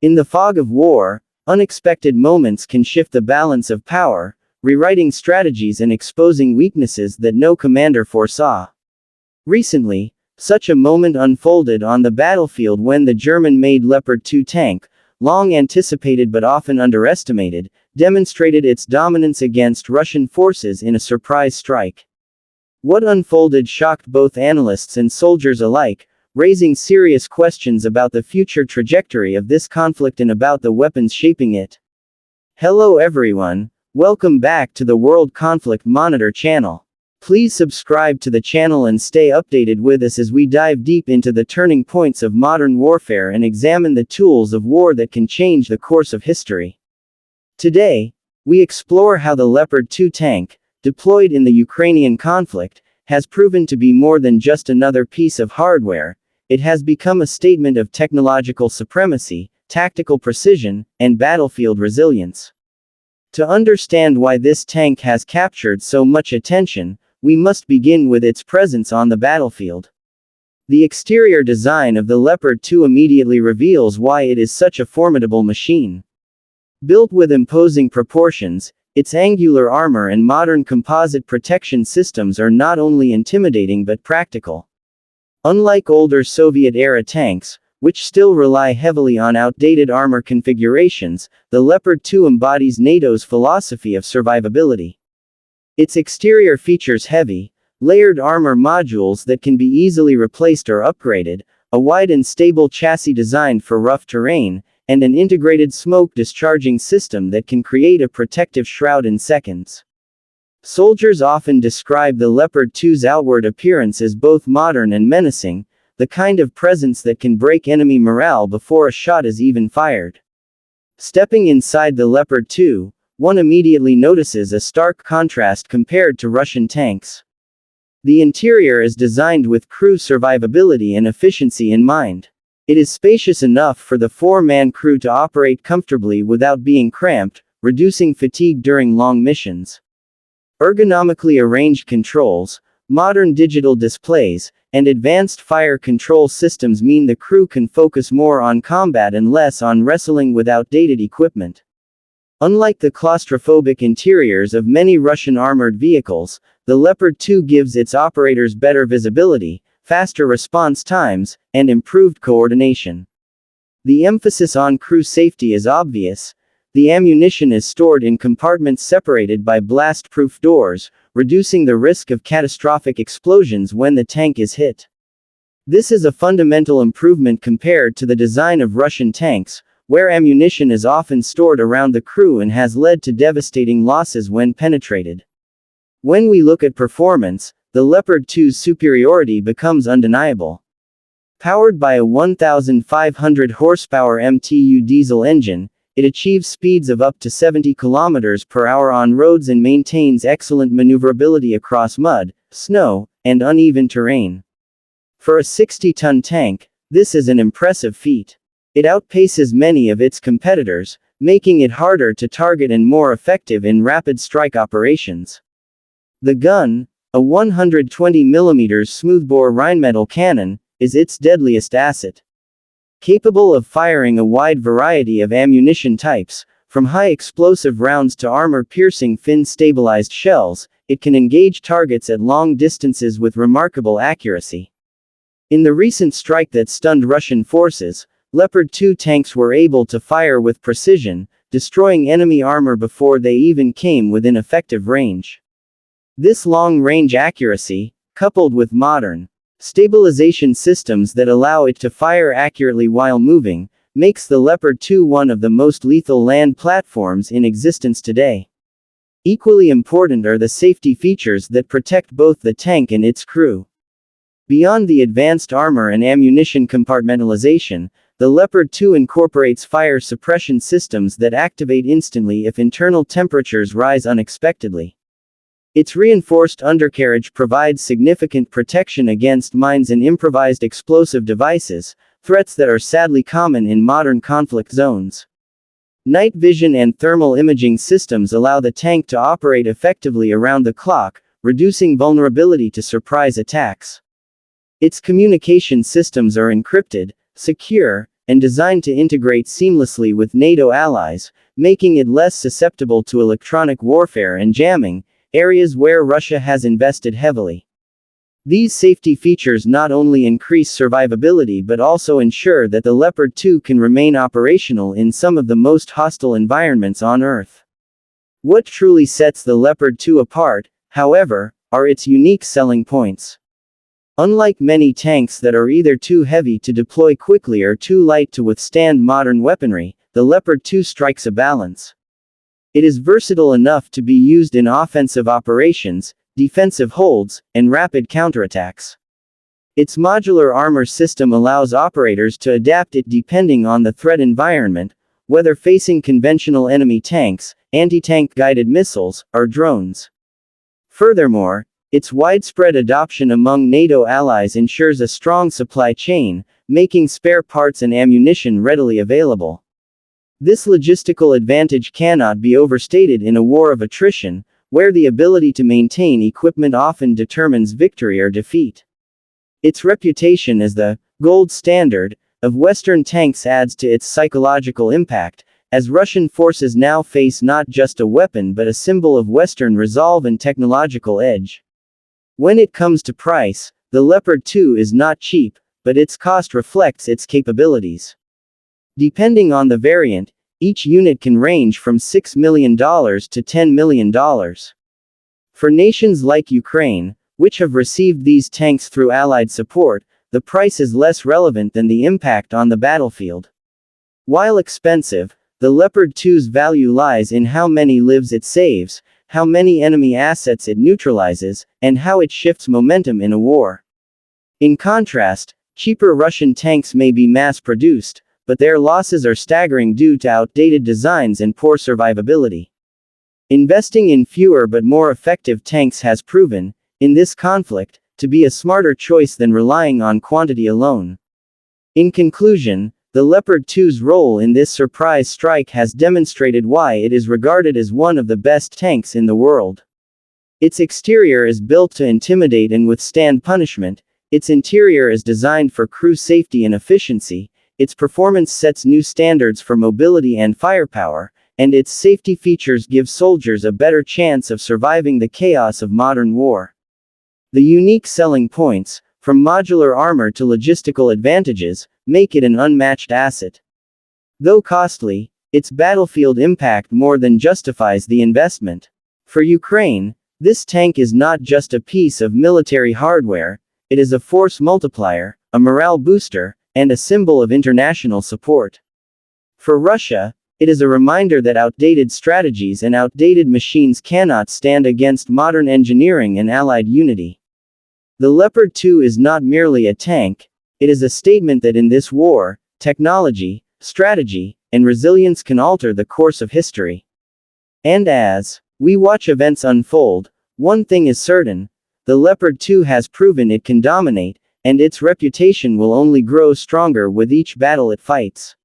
In the fog of war, unexpected moments can shift the balance of power, rewriting strategies and exposing weaknesses that no commander foresaw. Recently, such a moment unfolded on the battlefield when the German-made Leopard 2 tank, long anticipated but often underestimated, demonstrated its dominance against Russian forces in a surprise strike. What unfolded shocked both analysts and soldiers alike, raising serious questions about the future trajectory of this conflict and about the weapons shaping it. Hello everyone, welcome back to the World Conflict Monitor channel. Please subscribe to the channel and stay updated with us as we dive deep into the turning points of modern warfare and examine the tools of war that can change the course of history. Today, we explore how the Leopard 2 tank, deployed in the Ukrainian conflict, has proven to be more than just another piece of hardware. It has become a statement of technological supremacy, tactical precision, and battlefield resilience. To understand why this tank has captured so much attention, we must begin with its presence on the battlefield. The exterior design of the Leopard 2 immediately reveals why it is such a formidable machine. Built with imposing proportions, its angular armor and modern composite protection systems are not only intimidating but practical. Unlike older Soviet-era tanks, which still rely heavily on outdated armor configurations, the Leopard 2 embodies NATO's philosophy of survivability. Its exterior features heavy, layered armor modules that can be easily replaced or upgraded, a wide and stable chassis designed for rough terrain, and an integrated smoke discharging system that can create a protective shroud in seconds. Soldiers often describe the Leopard 2's outward appearance as both modern and menacing, the kind of presence that can break enemy morale before a shot is even fired. Stepping inside the Leopard 2, one immediately notices a stark contrast compared to Russian tanks. The interior is designed with crew survivability and efficiency in mind. It is spacious enough for the four-man crew to operate comfortably without being cramped, reducing fatigue during long missions. Ergonomically arranged controls, modern digital displays, and advanced fire control systems mean the crew can focus more on combat and less on wrestling with outdated equipment. Unlike the claustrophobic interiors of many Russian armored vehicles, the Leopard 2 gives its operators better visibility, faster response times, and improved coordination. The emphasis on crew safety is obvious. The ammunition is stored in compartments separated by blast-proof doors, reducing the risk of catastrophic explosions when the tank is hit. This is a fundamental improvement compared to the design of Russian tanks, where ammunition is often stored around the crew and has led to devastating losses when penetrated. When we look at performance, the Leopard 2's superiority becomes undeniable. Powered by a 1,500 horsepower MTU diesel engine, it achieves speeds of up to 70 km per hour on roads and maintains excellent maneuverability across mud, snow, and uneven terrain. For a 60-ton tank, this is an impressive feat. It outpaces many of its competitors, making it harder to target and more effective in rapid strike operations. The gun, a 120mm smoothbore Rheinmetall cannon, is its deadliest asset. Capable of firing a wide variety of ammunition types, from high-explosive rounds to armor-piercing fin-stabilized shells, it can engage targets at long distances with remarkable accuracy. In the recent strike that stunned Russian forces, Leopard 2 tanks were able to fire with precision, destroying enemy armor before they even came within effective range. This long-range accuracy, coupled with modern stabilization systems that allow it to fire accurately while moving, makes the Leopard 2 one of the most lethal land platforms in existence today. Equally important are the safety features that protect both the tank and its crew. Beyond the advanced armor and ammunition compartmentalization, the Leopard 2 incorporates fire suppression systems that activate instantly if internal temperatures rise unexpectedly. Its reinforced undercarriage provides significant protection against mines and improvised explosive devices, threats that are sadly common in modern conflict zones. Night vision and thermal imaging systems allow the tank to operate effectively around the clock, reducing vulnerability to surprise attacks. Its communication systems are encrypted, secure, and designed to integrate seamlessly with NATO allies, making it less susceptible to electronic warfare and jamming, areas where Russia has invested heavily. These safety features not only increase survivability but also ensure that the Leopard 2 can remain operational in some of the most hostile environments on Earth. What truly sets the Leopard 2 apart, however, are its unique selling points. Unlike many tanks that are either too heavy to deploy quickly or too light to withstand modern weaponry, the Leopard 2 strikes a balance. It is versatile enough to be used in offensive operations, defensive holds, and rapid counterattacks. Its modular armor system allows operators to adapt it depending on the threat environment, whether facing conventional enemy tanks, anti-tank guided missiles, or drones. Furthermore, its widespread adoption among NATO allies ensures a strong supply chain, making spare parts and ammunition readily available. This logistical advantage cannot be overstated in a war of attrition, where the ability to maintain equipment often determines victory or defeat. Its reputation as the gold standard of Western tanks adds to its psychological impact, as Russian forces now face not just a weapon but a symbol of Western resolve and technological edge. When it comes to price, the Leopard 2 is not cheap, but its cost reflects its capabilities. Depending on the variant, each unit can range from $6 million to $10 million. For nations like Ukraine, which have received these tanks through Allied support, the price is less relevant than the impact on the battlefield. While expensive, the Leopard 2's value lies in how many lives it saves, how many enemy assets it neutralizes, and how it shifts momentum in a war. In contrast, cheaper Russian tanks may be mass-produced, but their losses are staggering due to outdated designs and poor survivability. Investing in fewer but more effective tanks has proven, in this conflict, to be a smarter choice than relying on quantity alone. In conclusion, the Leopard 2's role in this surprise strike has demonstrated why it is regarded as one of the best tanks in the world. Its exterior is built to intimidate and withstand punishment, its interior is designed for crew safety and efficiency, its performance sets new standards for mobility and firepower, and its safety features give soldiers a better chance of surviving the chaos of modern war. The unique selling points, from modular armor to logistical advantages, make it an unmatched asset. Though costly, its battlefield impact more than justifies the investment. For Ukraine, this tank is not just a piece of military hardware, it is a force multiplier, a morale booster, and a symbol of international support. For Russia, it is a reminder that outdated strategies and outdated machines cannot stand against modern engineering and allied unity. The Leopard 2 is not merely a tank, it is a statement that in this war, technology, strategy, and resilience can alter the course of history. And as we watch events unfold, one thing is certain, the Leopard 2 has proven it can dominate, and its reputation will only grow stronger with each battle it fights.